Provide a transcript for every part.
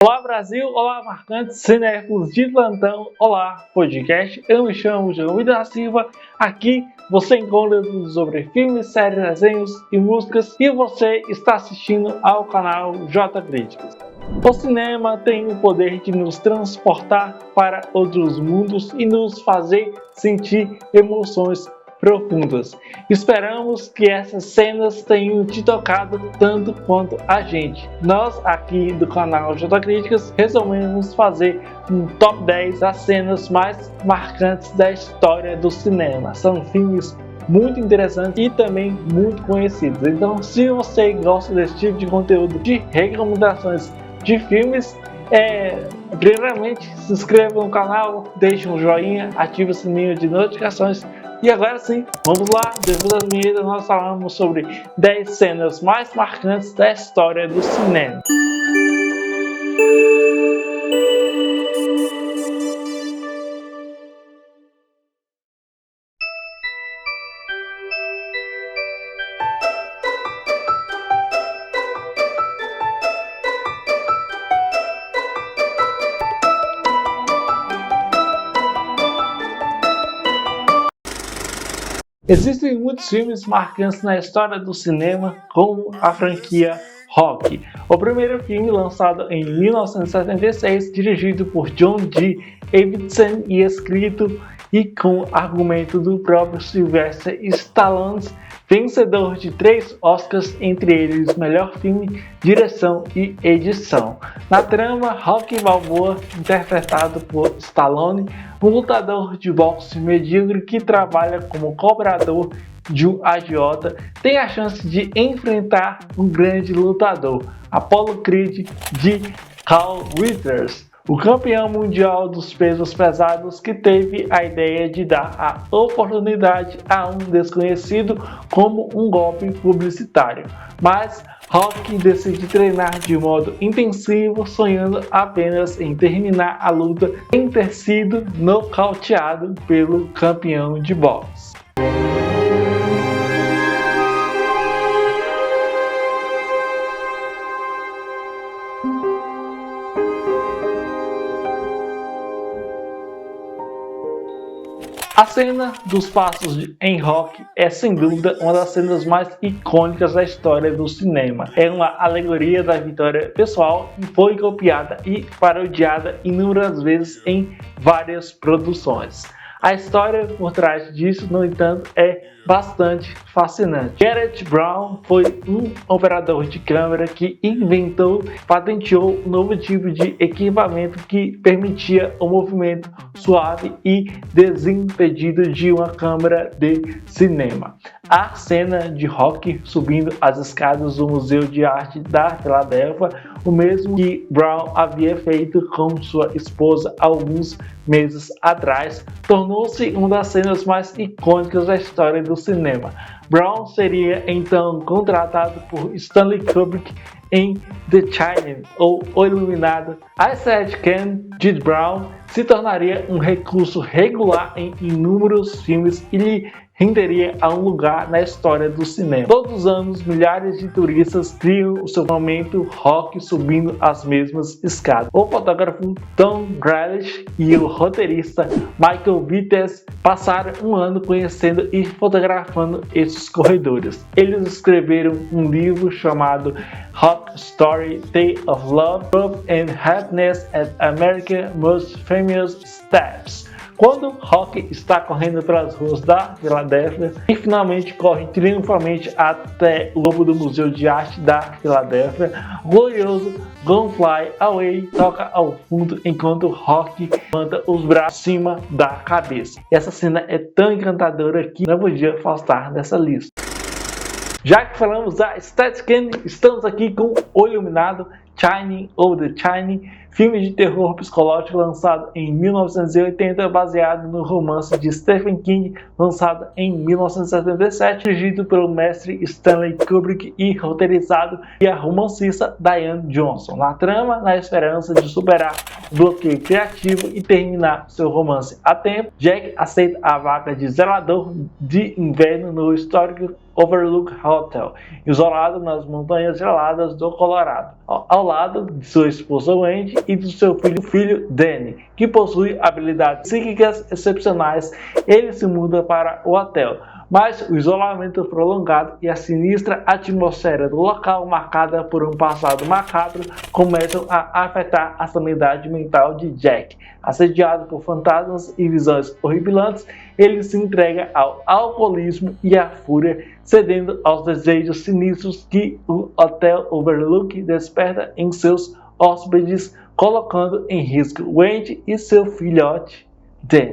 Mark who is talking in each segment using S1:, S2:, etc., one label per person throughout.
S1: Olá Brasil, olá marcantes, cinéfilos de plantão, olá podcast, eu me chamo João Vida da Silva, aqui você encontra tudo sobre filmes, séries, desenhos e músicas e você está assistindo ao canal J Críticas. O cinema tem o poder de nos transportar para outros mundos e nos fazer sentir emoções profundas. Esperamos que essas cenas tenham te tocado tanto quanto a gente. Nós aqui do canal J Críticas resolvemos fazer um top 10 das cenas mais marcantes da história do cinema. São filmes muito interessantes e também muito conhecidos. Então, se você gosta desse tipo de conteúdo, de recomendações de filmes, primeiramente se inscreva no canal, deixe um joinha, ative o sininho de notificações. E agora sim, vamos lá, depois das vinhetas nós falamos sobre 10 cenas mais marcantes da história do cinema. Existem muitos filmes marcantes na história do cinema, como a franquia Rocky. O primeiro filme, lançado em 1976, dirigido por John G. Avildsen e escrito e com argumento do próprio Sylvester Stallone, vencedor de 3 Oscars, entre eles melhor filme, direção e edição. Na trama, Rocky Balboa, interpretado por Stallone, um lutador de boxe medíocre que trabalha como cobrador de um agiota, tem a chance de enfrentar um grande lutador, Apollo Creed de Carl Weathers, o campeão mundial dos pesos pesados, que teve a ideia de dar a oportunidade a um desconhecido como um golpe publicitário. Mas Rocky decide treinar de modo intensivo, sonhando apenas em terminar a luta sem ter sido nocauteado pelo campeão de boxe. A cena dos passos em Rocky é sem dúvida uma das cenas mais icônicas da história do cinema. É uma alegoria da vitória pessoal e foi copiada e parodiada inúmeras vezes em várias produções. A história por trás disso, no entanto, é bastante fascinante. Garrett Brown foi um operador de câmera que patenteou um novo tipo de equipamento que permitia o movimento suave e desimpedido de uma câmera de cinema. A cena de Rocky subindo as escadas do Museu de Arte da Filadélfia, o mesmo que Brown havia feito com sua esposa alguns meses atrás, tornou-se uma das cenas mais icônicas da história do cinema. Brown seria então contratado por Stanley Kubrick em The Shining, ou O Iluminado. A Steadicam de Brown se tornaria um recurso regular em inúmeros filmes e lhe renderia a um lugar na história do cinema. Todos os anos, milhares de turistas criam o seu momento Rocky subindo as mesmas escadas. O fotógrafo Tom Grealish e o roteirista Michael Vites passaram um ano conhecendo e fotografando esses corredores. Eles escreveram um livro chamado Rock Story: Tale of Love, Hope and Happiness at America's Most Famous Steps. Quando Rocky está correndo pelas ruas da Filadélfia e finalmente corre triunfalmente até o topo do Museu de Arte da Filadélfia, o glorioso Gonna Fly Away toca ao fundo enquanto Rocky levanta os braços acima da cabeça. Essa cena é tão encantadora que não podia faltar nessa lista. Já que falamos da Steadicam, estamos aqui com O Iluminado, Shining ou The Shining, filme de terror psicológico lançado em 1980, baseado no romance de Stephen King, lançado em 1977, dirigido pelo mestre Stanley Kubrick e roteirizado pela romancista Diane Johnson. Na trama, na esperança de superar o bloqueio criativo e terminar seu romance a tempo, Jack aceita a vaga de zelador de inverno no histórico Overlook Hotel, isolado nas montanhas geladas do Colorado, ao lado de sua esposa Wendy e do seu filho Danny, que possui habilidades psíquicas excepcionais. Ele se muda para o hotel, mas o isolamento prolongado e a sinistra atmosfera do local, marcada por um passado macabro, começam a afetar a sanidade mental de Jack. Assediado por fantasmas e visões horripilantes, ele se entrega ao alcoolismo e à fúria, cedendo aos desejos sinistros que o Hotel Overlook desperta em seus hóspedes, colocando em risco Wendy e seu filhote Danny.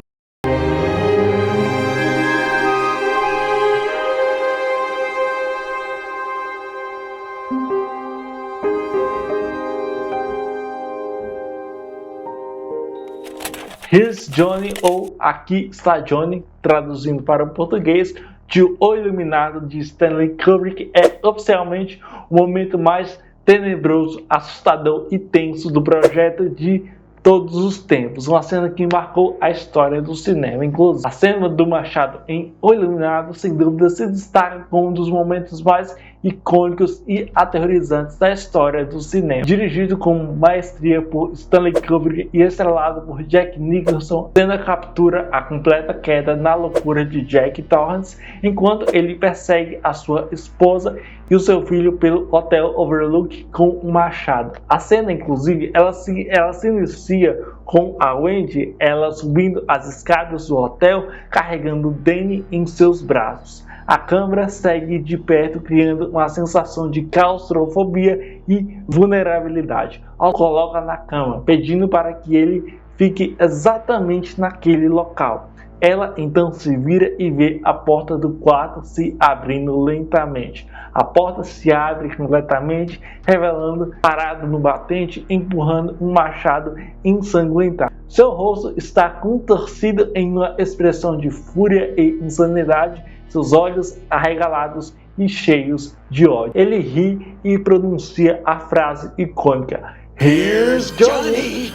S1: Here's Johnny, ou Aqui está Johnny, traduzindo para o português, de O Iluminado de Stanley Kubrick, é oficialmente o momento mais tenebroso, assustador e tenso do projeto de todos os tempos. Uma cena que marcou a história do cinema. Inclusive, a cena do Machado em O Iluminado, sem dúvida, se destaca como um dos momentos mais icônicos e aterrorizantes da história do cinema. Dirigido com maestria por Stanley Kubrick e estrelado por Jack Nicholson, a cena captura a completa queda na loucura de Jack Torrance enquanto ele persegue a sua esposa e o seu filho pelo Hotel Overlook com um machado. A cena, inclusive, ela se inicia com a Wendy, ela subindo as escadas do hotel, carregando Danny em seus braços. A câmera segue de perto, criando uma sensação de claustrofobia e vulnerabilidade. Ela coloca na cama, pedindo para que ele fique exatamente naquele local. Ela então se vira e vê a porta do quarto se abrindo lentamente. A porta se abre completamente, revelando parado no batente, empurrando um machado ensanguentado. Seu rosto está contorcido em uma expressão de fúria e insanidade, seus olhos arregalados e cheios de ódio. Ele ri e pronuncia a frase icônica: "Here's Johnny!"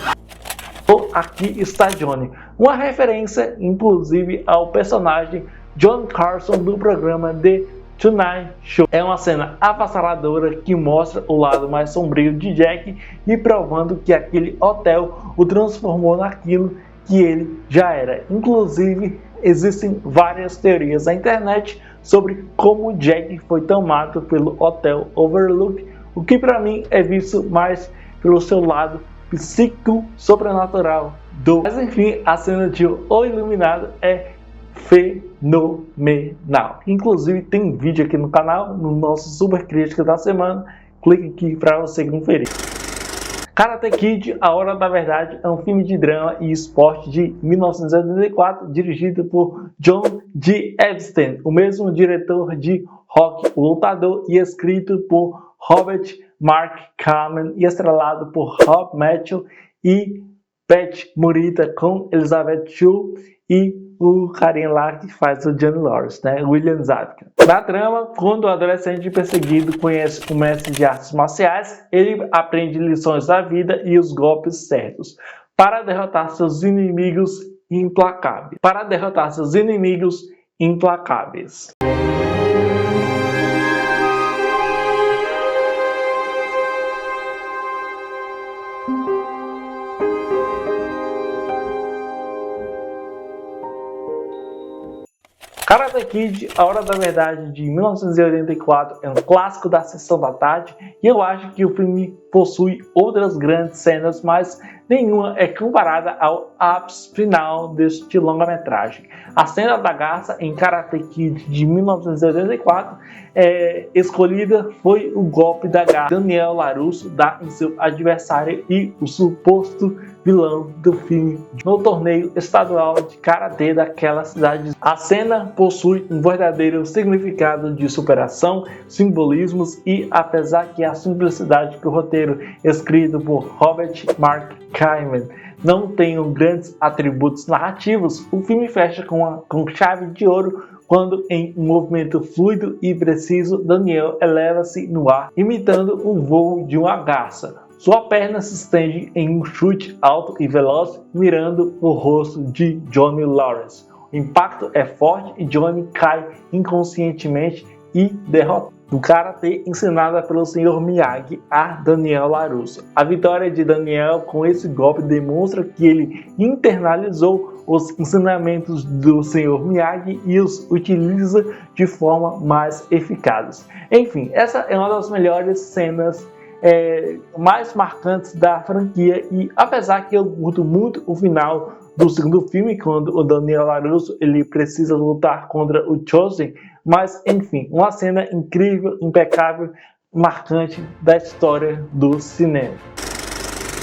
S1: Aqui está Johnny, uma referência inclusive ao personagem John Carson do programa The Tonight Show. É uma cena avassaladora que mostra o lado mais sombrio de Jack e provando que aquele hotel o transformou naquilo que ele já era. Inclusive, existem várias teorias na internet sobre como Jack foi tomado pelo Hotel Overlook, o que para mim é visto mais pelo seu lado psíquico sobrenatural do. Mas enfim, a cena de O Iluminado é fenomenal. Inclusive tem vídeo aqui no canal, no nosso Super Crítica da semana. Clique aqui para você conferir. Karate Kid, A Hora da Verdade, é um filme de drama e esporte de 1984, dirigido por John G. Epstein, o mesmo diretor de Rocky, o Lutador, e escrito por Robert Mark Kamen e estrelado por Rob Mitchell e Pat Morita, com Elizabeth Shue e o carinha lá que faz o Johnny Lawrence, né? William Zabka. Na trama, quando o adolescente perseguido conhece o mestre de artes marciais, ele aprende lições da vida e os golpes certos para derrotar seus inimigos implacáveis. Karate Kid, A Hora da Verdade, de 1984, é um clássico da sessão da tarde e eu acho que o filme possui outras grandes cenas, mas nenhuma é comparada ao ápice final deste longa-metragem. A cena da garça em Karate Kid de 1984 escolhida foi o golpe da garça Daniel LaRusso dá em seu adversário e o suposto vilão do filme no torneio estadual de karatê daquela cidade. A cena possui um verdadeiro significado de superação, simbolismos e, apesar que a simplicidade do roteiro escrito por Robert Mark Kamen não tenham grandes atributos narrativos, o filme fecha com chave de ouro quando, em um movimento fluido e preciso, Daniel eleva-se no ar, imitando o voo de uma garça. Sua perna se estende em um chute alto e veloz, mirando o rosto de Johnny Lawrence. O impacto é forte e Johnny cai inconscientemente, e derrotado do karatê ensinada pelo Sr. Miyagi a Daniel LaRusso. A vitória de Daniel com esse golpe demonstra que ele internalizou os ensinamentos do Sr. Miyagi e os utiliza de forma mais eficaz. Enfim, essa é uma das melhores cenas mais marcantes da franquia, e apesar que eu curto muito o final do segundo filme, quando o Daniel LaRusso ele precisa lutar contra o Chozen, mas enfim, uma cena incrível, impecável, marcante da história do cinema.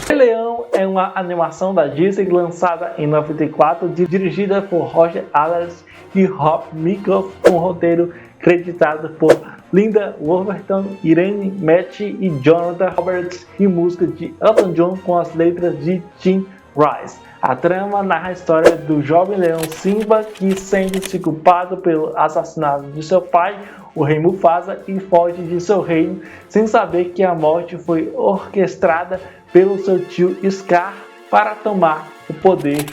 S1: Rei Leão é uma animação da Disney lançada em 94, dirigida por Roger Allers e Rob Minkoff, com roteiro creditado por Linda Wolverton, Irene Metcalfe e Jonathan Roberts, e música de Elton John com as letras de Tim Rice. A trama narra a história do jovem leão Simba, que sente-se culpado pelo assassinato de seu pai, o rei Mufasa, e foge de seu reino sem saber que a morte foi orquestrada pelo seu tio Scar para tomar o poder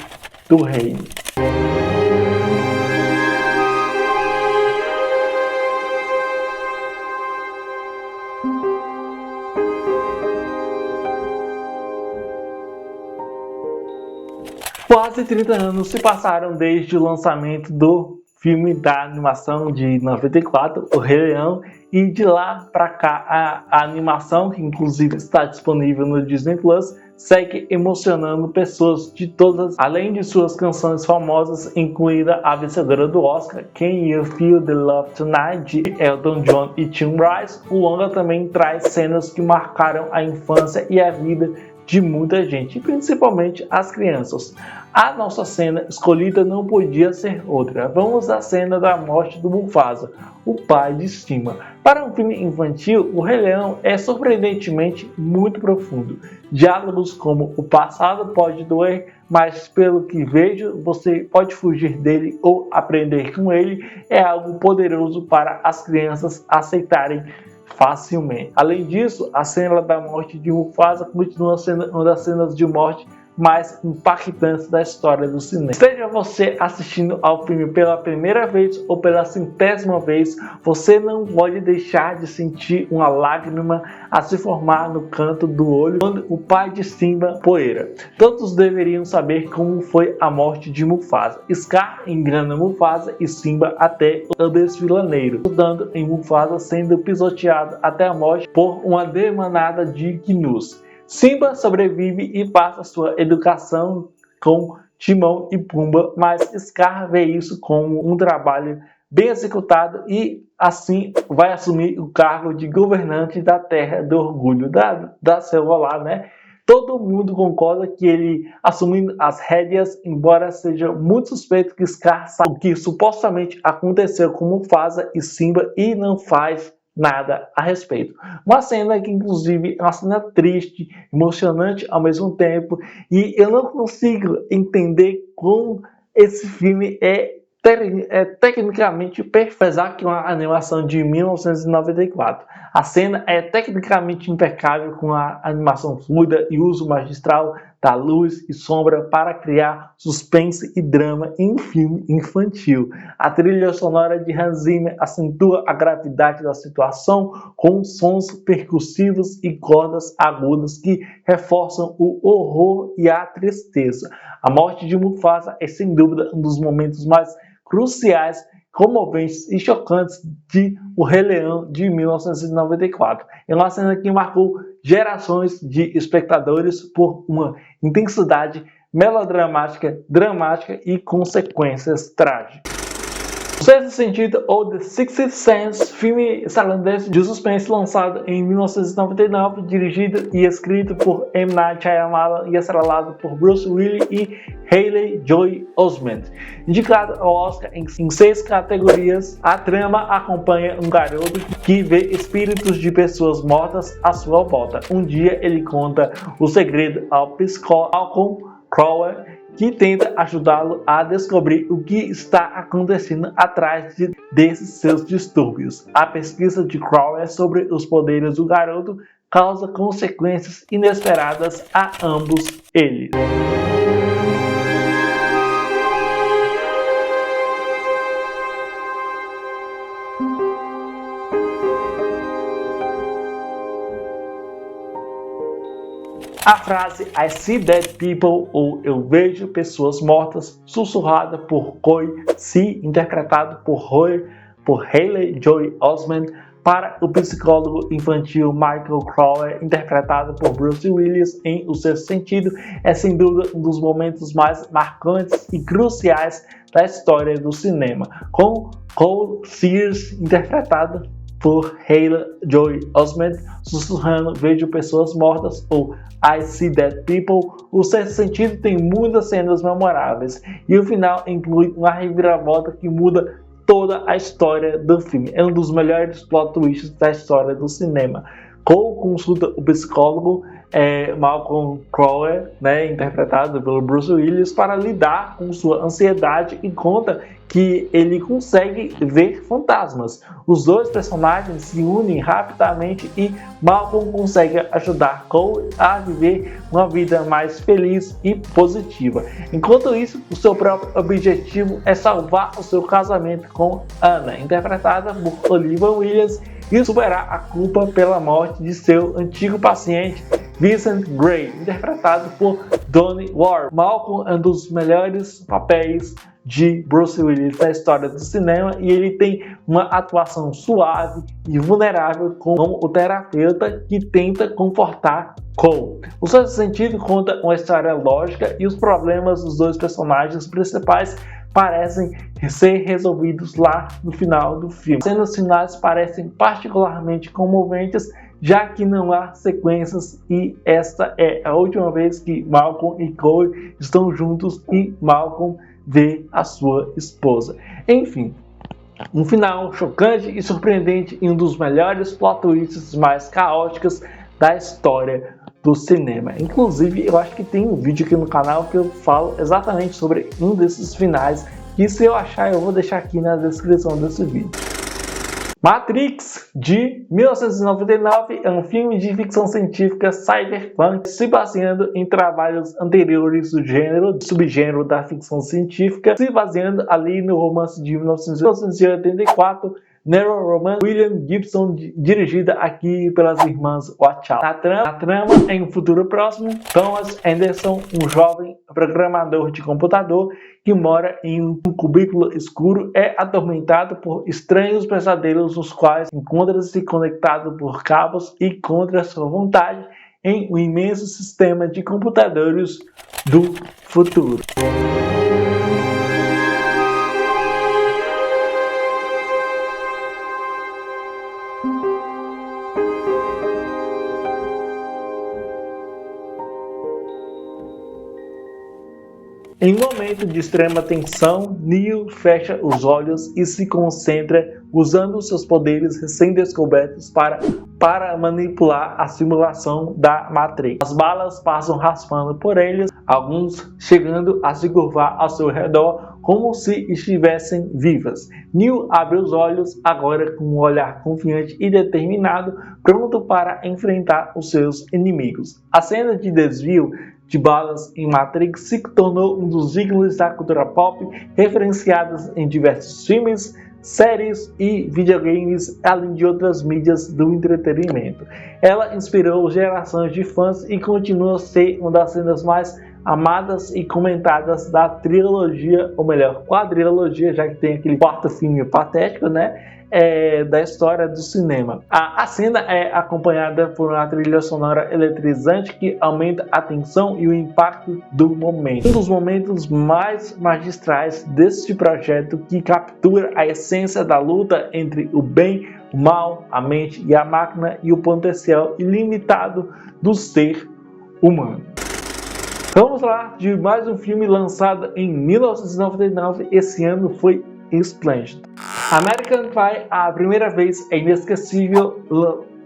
S1: do reino. Quase 30 anos se passaram desde o lançamento do filme da animação de 94, O Rei Leão, e de lá para cá a animação, que inclusive está disponível no Disney Plus, segue emocionando pessoas de todas, além de suas canções famosas, incluída a vencedora do Oscar, Can You Feel the Love Tonight, de Elton John e Tim Rice. O longa também traz cenas que marcaram a infância e a vida de muita gente, principalmente as crianças. A nossa cena escolhida não podia ser outra. Vamos à cena da morte do Mufasa, o pai de Simba. Para um filme infantil, O Rei Leão é surpreendentemente muito profundo. Diálogos como "o passado pode doer, mas pelo que vejo, você pode fugir dele ou aprender com ele", é algo poderoso para as crianças aceitarem facilmente. Além disso, a cena da morte de Mufasa continua sendo uma das cenas de morte mais impactantes da história do cinema. Esteja você assistindo ao filme pela primeira vez ou pela 100ª vez, você não pode deixar de sentir uma lágrima a se formar no canto do olho quando o pai de Simba poeira. Todos deveriam saber como foi a morte de Mufasa. Scar engana Mufasa e Simba até o desfiladeiro, ajudando em Mufasa sendo pisoteado até a morte por uma demanada de gnus. Simba sobrevive e passa sua educação com Timão e Pumba, mas Scar vê isso como um trabalho bem executado e assim vai assumir o cargo de governante da Terra do Orgulho, da selva lá, né? Todo mundo concorda que ele assumindo as rédeas, embora seja muito suspeito que Scar sabe o que supostamente aconteceu com Mufasa e Simba e não faz nada a respeito. Uma cena que inclusive é uma cena triste, emocionante ao mesmo tempo, e eu não consigo entender como esse filme é tecnicamente perfeito, apesar que é uma animação de 1994. A cena é tecnicamente impecável, com a animação fluida e uso magistral da luz e sombra para criar suspense e drama em um filme infantil. A trilha sonora de Hans Zimmer acentua a gravidade da situação com sons percussivos e cordas agudas que reforçam o horror e a tristeza. A morte de Mufasa é sem dúvida um dos momentos mais cruciais, comoventes e chocantes de O Rei Leão de 1994. É uma cena que marcou gerações de espectadores por uma intensidade melodramática, dramática e consequências trágicas. O Sexto Sentido, ou The Sixth Sense, filme estadunidense de suspense lançado em 1999, dirigido e escrito por M. Night Shyamalan e estrelado por Bruce Willis e Haley Joel Osment. Indicado ao Oscar em 6 categorias, a trama acompanha um garoto que vê espíritos de pessoas mortas à sua volta. Um dia ele conta o segredo ao psicólogo Malcolm Crowe, que tenta ajudá-lo a descobrir o que está acontecendo atrás desses seus distúrbios. A pesquisa de Crowley sobre os poderes do garoto causa consequências inesperadas a ambos eles. A frase I see dead people, ou eu vejo pessoas mortas, sussurrada por Coy C, interpretado por Haley Joel Osment, para o psicólogo infantil Michael Crowley, interpretado por Bruce Willis em O Sexto Sentido, é sem dúvida um dos momentos mais marcantes e cruciais da história do cinema, com Cole Sears, interpretado por Haley Joel Osment, sussurrando "Vejo pessoas mortas" ou I see dead people. O Sexto Sentido tem muitas cenas memoráveis e o final inclui uma reviravolta que muda toda a história do filme. É um dos melhores plot twists da história do cinema. Cole consulta o psicólogo Malcolm Crowley, interpretado pelo Bruce Willis, para lidar com sua ansiedade e conta que ele consegue ver fantasmas. Os dois personagens se unem rapidamente e Malcolm consegue ajudar Cole a viver uma vida mais feliz e positiva. Enquanto isso, o seu próprio objetivo é salvar o seu casamento com Anna, interpretada por Olivia Williams, e superar a culpa pela morte de seu antigo paciente Vincent Gray, interpretado por Donnie Wahlberg. Malcolm é um dos melhores papéis de Bruce Willis da história do cinema e ele tem uma atuação suave e vulnerável como o terapeuta que tenta confortar Cole. O Sexto Sentido conta uma história lógica e os problemas dos dois personagens principais parecem ser resolvidos lá no final do filme. As cenas finais parecem particularmente comoventes, já que não há sequências e esta é a última vez que Malcolm e Cole estão juntos e Malcolm vê a sua esposa. Enfim, um final chocante e surpreendente e um dos melhores plot twists mais caóticos da história do cinema. Inclusive, eu acho que tem um vídeo aqui no canal que eu falo exatamente sobre um desses finais, e se eu achar eu vou deixar aqui na descrição desse vídeo. Matrix, de 1999, é um filme de ficção científica cyberpunk se baseando em trabalhos anteriores do subgênero da ficção científica, se baseando ali no romance de 1984, Nero Romance, William Gibson, dirigida aqui pelas irmãs Wachowski. A trama, em um futuro próximo, Thomas Anderson, um jovem programador de computador que mora em um cubículo escuro, é atormentado por estranhos pesadelos nos quais encontra-se conectado por cabos e contra sua vontade em um imenso sistema de computadores do futuro. Em um momento de extrema tensão, Neo fecha os olhos e se concentra usando seus poderes recém-descobertos para manipular a simulação da Matrix. As balas passam raspando por eles, alguns chegando a se curvar ao seu redor como se estivessem vivas. Neo abre os olhos, agora com um olhar confiante e determinado, pronto para enfrentar os seus inimigos. A cena de desvio de balas em Matrix se tornou um dos ícones da cultura pop, referenciados em diversos filmes, séries e videogames, além de outras mídias do entretenimento. Ela inspirou gerações de fãs e continua a ser uma das cenas mais amadas e comentadas da trilogia, ou melhor, quadrilogia, já que tem aquele quarto filme patético, da história do cinema. A cena é acompanhada por uma trilha sonora eletrizante que aumenta a tensão e o impacto do momento. Um dos momentos mais magistrais deste projeto, que captura a essência da luta entre o bem, o mal, a mente e a máquina, e o potencial ilimitado do ser humano. Vamos lá de mais um filme lançado em 1999. Esse ano foi esplêndido. American Pie, a primeira vez, é inesquecível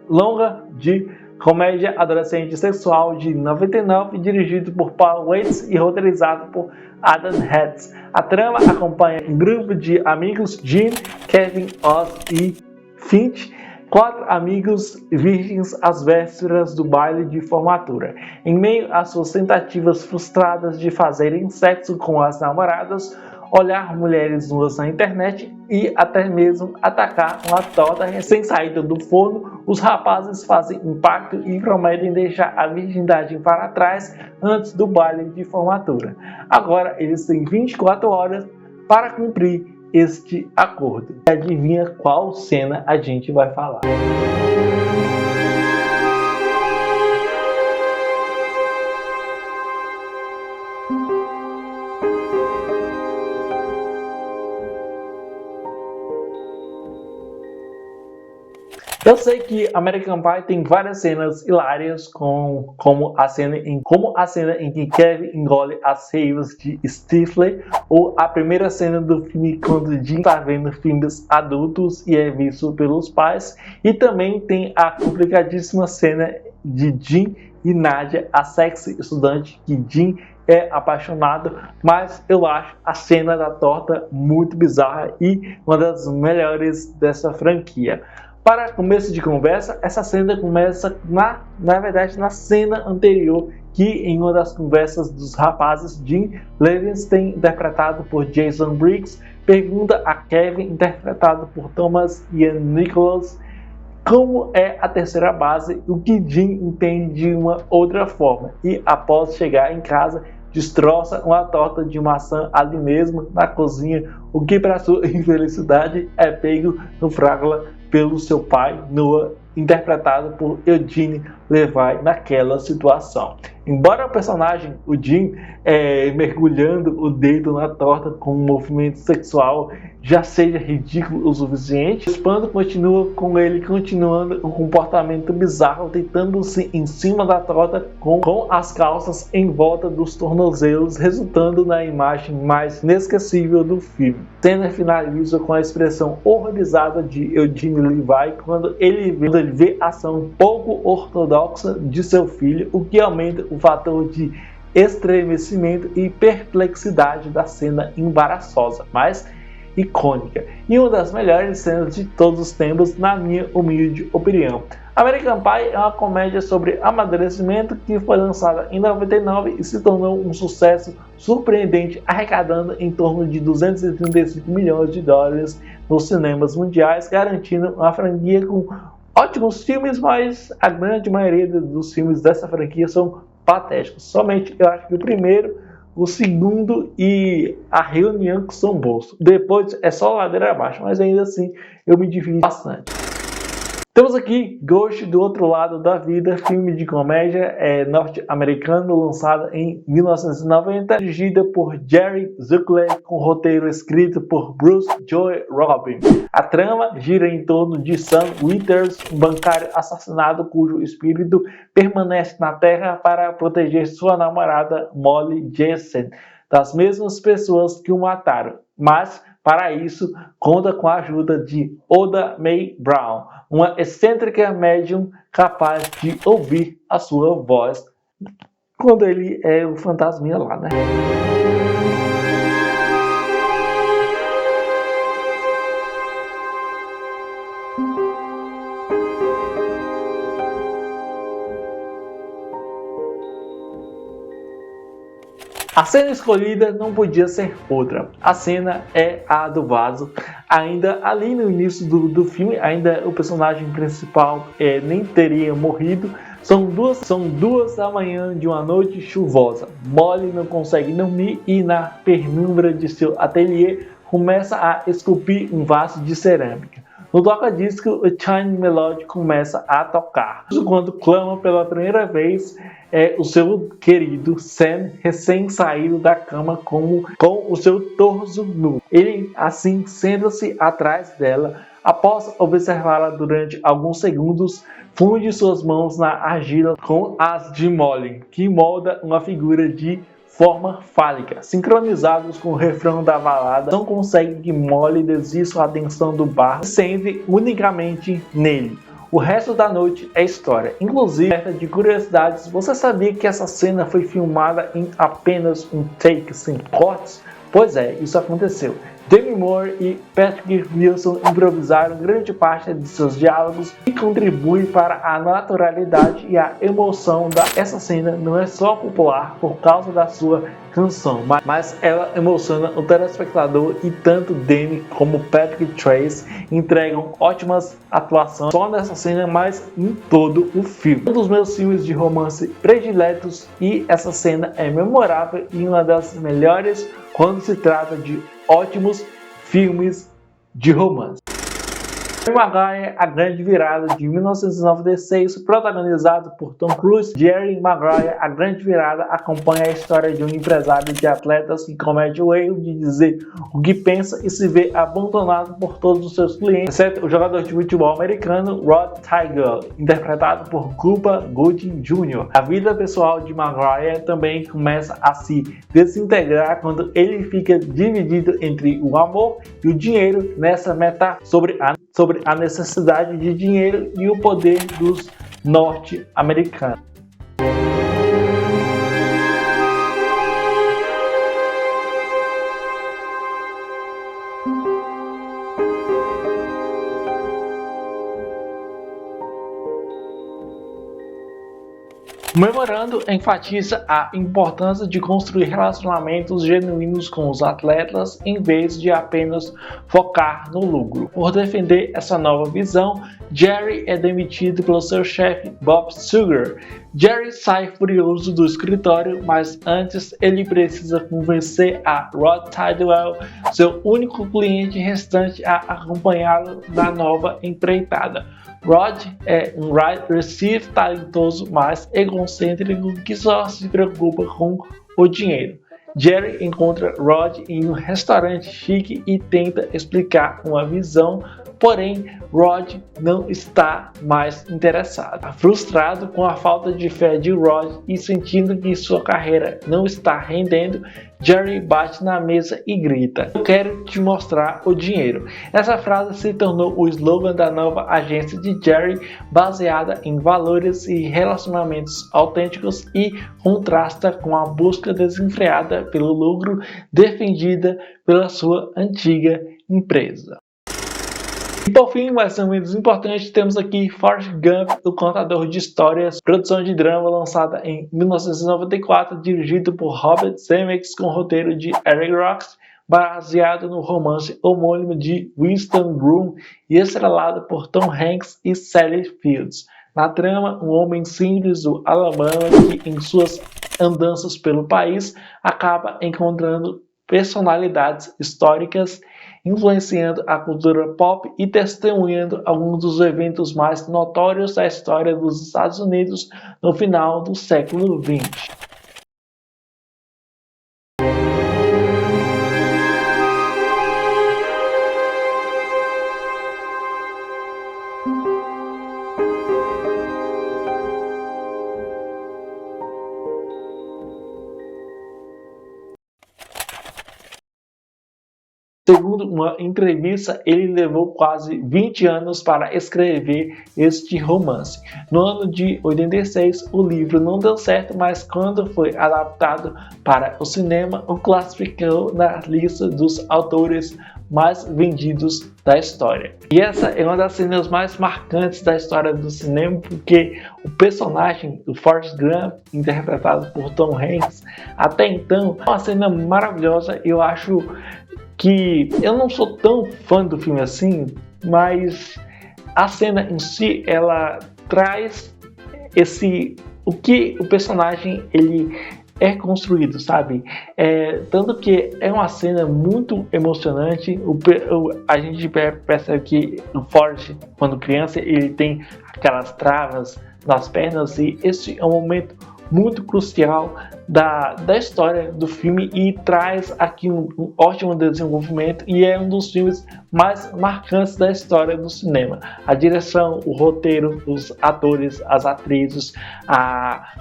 S1: longa de comédia adolescente sexual de 99, dirigido por Paul Weitz e roteirizado por Adam Hetz. A trama acompanha um grupo de amigos, Gene, Kevin, Oz e Finch, 4 amigos virgens às vésperas do baile de formatura. Em meio às suas tentativas frustradas de fazerem sexo com as namoradas, olhar mulheres nuas na internet e até mesmo atacar uma torta recém-saída do forno. Os rapazes fazem um pacto e prometem deixar a virgindade para trás antes do baile de formatura. Agora eles têm 24 horas para cumprir este acordo. Adivinha qual cena a gente vai falar? Eu sei que American Pie tem várias cenas hilárias, como a cena em que Kevin engole as seivas de Stifler, ou a primeira cena do filme quando Jim está vendo filmes adultos e é visto pelos pais, e também tem a complicadíssima cena de Jim e Nadia, a sexy estudante que Jim é apaixonado, mas eu acho a cena da torta muito bizarra e uma das melhores dessa franquia. Para começo de conversa, essa cena começa na verdade na cena anterior, que em uma das conversas dos rapazes, Jim Levinstein, interpretado por Jason Briggs, pergunta a Kevin, interpretado por Thomas Ian Nicholas, como é a terceira base, o que Jim entende de uma outra forma, e após chegar em casa, destroça uma torta de maçã ali mesmo na cozinha, o que para sua infelicidade é pego no flagra pelo seu pai, Noah, interpretado por Eugene Levy naquela situação. Embora o personagem, o Jim, mergulhando o dedo na torta com um movimento sexual já seja ridículo o suficiente, o espanto continua com ele continuando um comportamento bizarro, tentando-se em cima da torta com as calças em volta dos tornozelos, resultando na imagem mais inesquecível do filme. A cena finaliza com a expressão horrorizada de Eugene Levy quando ele vê a ação pouco ortodoxa de seu filho, o que aumenta o fator de estremecimento e perplexidade da cena embaraçosa, mas icônica, e uma das melhores cenas de todos os tempos, na minha humilde opinião. American Pie é uma comédia sobre amadurecimento que foi lançada em 99 e se tornou um sucesso surpreendente, arrecadando em torno de 235 milhões de dólares nos cinemas mundiais, garantindo uma franquia com ótimos filmes, mas a grande maioria dos filmes dessa franquia são patéticos. Somente eu acho que o primeiro, o segundo e a reunião com São Bolso. Depois é só ladeira abaixo, mas ainda assim eu me divido bastante. Temos aqui Ghost do Outro Lado da Vida, filme de comédia norte-americano, lançado em 1990, dirigida por Jerry Zuckler, com roteiro escrito por Bruce Joy Robin. A trama gira em torno de Sam Withers, um bancário assassinado cujo espírito permanece na Terra para proteger sua namorada Molly Jensen das mesmas pessoas que o mataram, mas para isso conta com a ajuda de Oda Mae Brown, uma excêntrica médium capaz de ouvir a sua voz quando ele é o fantasminha lá, né? A cena escolhida não podia ser outra. A cena é a do vaso. Ainda ali no início do filme, ainda o personagem principal nem teria morrido. São duas da manhã de uma noite chuvosa. Molly não consegue dormir e na penumbra de seu ateliê começa a esculpir um vaso de cerâmica. No toca-disco, o Chime Melody começa a tocar. Quando clama pela primeira vez o seu querido Sam, recém-saído da cama com o seu torso nu. Ele, assim, senta-se atrás dela. Após observá-la durante alguns segundos, funde suas mãos na argila com as de Molly, que molda uma figura de forma fálica. Sincronizados com o refrão da balada, não consegue que Molly desvie sua atenção do bar, sente unicamente nele. O resto da noite é história. Inclusive, de curiosidades, você sabia que essa cena foi filmada em apenas um take sem cortes? Pois é, isso aconteceu. Demi Moore e Patrick Wilson improvisaram grande parte de seus diálogos e contribuem para a naturalidade e a emoção essa cena não é só popular por causa da sua canção, mas ela emociona o telespectador e tanto Demi como Patrick Trace entregam ótimas atuações só nessa cena, mas em todo o filme. Um dos meus filmes de romance prediletos e essa cena é memorável e uma das melhores quando se trata de ótimos filmes de romance. Jerry Maguire, A Grande Virada, de 1996, protagonizado por Tom Cruise. Jerry Maguire, A Grande Virada, acompanha a história de um empresário de atletas que comete o erro de dizer o que pensa e se vê abandonado por todos os seus clientes, exceto o jogador de futebol americano Rod Tidwell, interpretado por Cuba Gooding Jr. A vida pessoal de Maguire também começa a se desintegrar quando ele fica dividido entre o amor e o dinheiro nessa metáfora sobre a necessidade de dinheiro e o poder dos norte-americanos. O memorando enfatiza a importância de construir relacionamentos genuínos com os atletas em vez de apenas focar no lucro. Por defender essa nova visão, Jerry é demitido pelo seu chefe Bob Sugar. Jerry sai furioso do escritório, mas antes ele precisa convencer a Rod Tidwell, seu único cliente restante, a acompanhá-lo na nova empreitada. Rod é um wide receiver talentoso, mas egocêntrico que só se preocupa com o dinheiro. Jerry encontra Rod em um restaurante chique e tenta explicar uma visão, porém Rod não está mais interessado. Frustrado com a falta de fé de Rod e sentindo que sua carreira não está rendendo, Jerry bate na mesa e grita: "Eu quero te mostrar o dinheiro." Essa frase se tornou o slogan da nova agência de Jerry, baseada em valores e relacionamentos autênticos e contrasta com a busca desenfreada pelo lucro defendida pela sua antiga empresa. E por fim, mas não menos importante, temos aqui Forrest Gump, o contador de histórias, produção de drama lançada em 1994, dirigido por Robert Zemeckis com roteiro de Eric Roth, baseado no romance homônimo de Winston Groom e estrelado por Tom Hanks e Sally Fields. Na trama, um homem simples do Alabama que, em suas andanças pelo país, acaba encontrando personalidades históricas, influenciando a cultura pop e testemunhando alguns dos eventos mais notórios da história dos Estados Unidos no final do século XX. Segundo uma entrevista, ele levou quase 20 anos para escrever este romance. No ano de 86, o livro não deu certo, mas quando foi adaptado para o cinema, o classificou na lista dos autores mais vendidos da história. E essa é uma das cenas mais marcantes da história do cinema, porque o personagem do Forrest Gump, interpretado por Tom Hanks, até então, é uma cena maravilhosa. Eu acho que eu não sou tão fã do filme assim, mas a cena em si, ela traz o que o personagem ele é construído, sabe? Tanto que é uma cena muito emocionante. A gente percebe que o Forrest, quando criança, ele tem aquelas travas nas pernas, e esse é um momento muito crucial da história do filme e traz aqui um ótimo desenvolvimento, e é um dos filmes mais marcantes da história do cinema. A direção, o roteiro, os atores, as atrizes,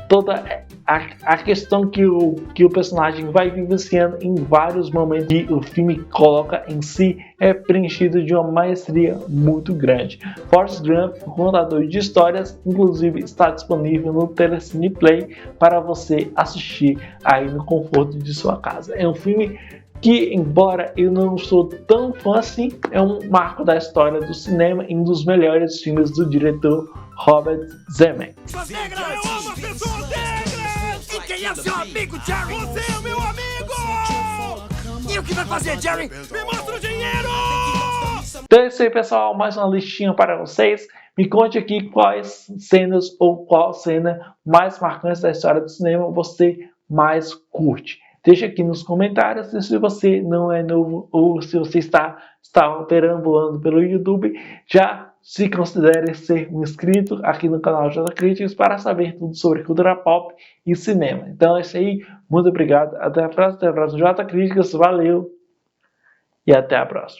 S1: toda a questão que o personagem vai vivenciando em vários momentos que o filme coloca em si é preenchido de uma maestria muito grande. Forrest Gump, o contador de histórias, inclusive está disponível no Telecine Play para você assistir aí no conforto de sua casa. É um filme que, embora eu não sou tão fã assim, é um marco da história do cinema e um dos melhores filmes do diretor Robert Zemeckis.
S2: Pessoas negras! Eu amo as pessoas negras! E quem é seu amigo, Jerry? Você é o meu amigo! E o que vai fazer, Jerry? Me mostra o dinheiro!
S1: Então é isso aí, pessoal, mais uma listinha para vocês. Me conte aqui quais cenas ou qual cena mais marcante da história do cinema você mais curte. Deixa aqui nos comentários. E se você não é novo ou se você está perambulando pelo YouTube, já se considere ser um inscrito aqui no canal J Críticos para saber tudo sobre cultura pop e cinema. Então é isso aí, muito obrigado, até a próxima J Críticos, valeu e até a próxima.